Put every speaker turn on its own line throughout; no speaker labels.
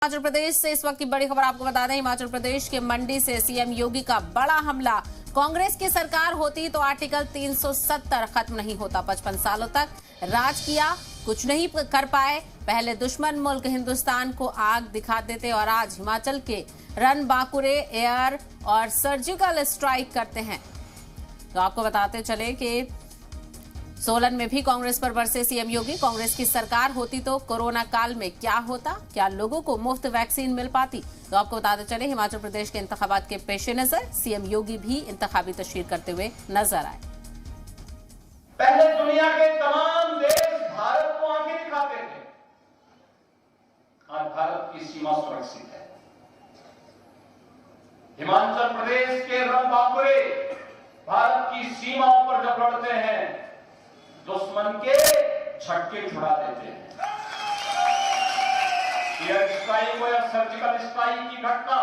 हिमाचल प्रदेश से इस वक्त की बड़ी खबर आपको बता दें। हिमाचल प्रदेश के मंडी से सीएम योगी का बड़ा हमला। कांग्रेस की सरकार होती तो आर्टिकल 370 खत्म नहीं होता। 55 सालों तक राज किया, कुछ नहीं कर पाए। पहले दुश्मन मुल्क हिंदुस्तान को आग दिखा देते और आज हिमाचल के रन बांकुरे एयर और सर्जिकल स्ट्राइक करते हैं। तो आपको बताते चले कि सोलन में भी कांग्रेस पर बरसे सीएम योगी। कांग्रेस की सरकार होती तो कोरोना काल में क्या होता, क्या लोगों को मुफ्त वैक्सीन मिल पाती। तो आपको बताते चले हिमाचल प्रदेश के इंतखाबात के पेश नजर सीएम योगी भी इंतखाबी तशरीर करते हुए नजर आए।
पहले दुनिया के तमाम देश भारत को आंखें दिखाते थे, आज भारत की सीमा सुरक्षित है। हिमाचल प्रदेश के रन बांकुरे भारत की सीमाओं पर जब लड़ते हैं, दुश्मन के झटके छुड़ा देते हैं। एयर स्ट्राइक या सर्जिकल स्ट्राइक की घटना,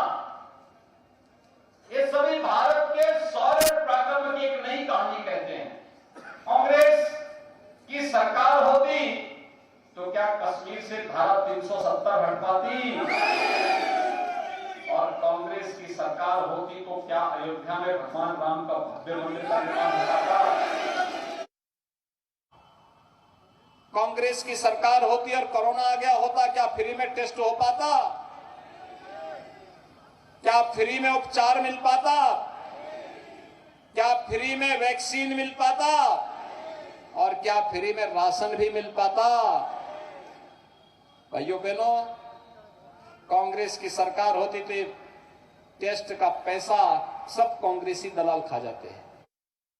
ये सभी भारत के शौर्य पराक्रम की एक नई कहानी कहते हैं। कांग्रेस की सरकार होती तो क्या कश्मीर से धारा 370 हट पाती, और कांग्रेस की सरकार होती तो क्या अयोध्या में भगवान राम का भव्य मंदिर का निर्माण हो पाता। कांग्रेस की सरकार होती और कोरोना आ गया होता, क्या फ्री में टेस्ट हो पाता, क्या फ्री में उपचार मिल पाता, क्या फ्री में वैक्सीन मिल पाता, और क्या फ्री में राशन भी मिल पाता। भाइयों बहनों, कांग्रेस की सरकार होती तो टेस्ट का पैसा सब कांग्रेसी दलाल खा जाते हैं।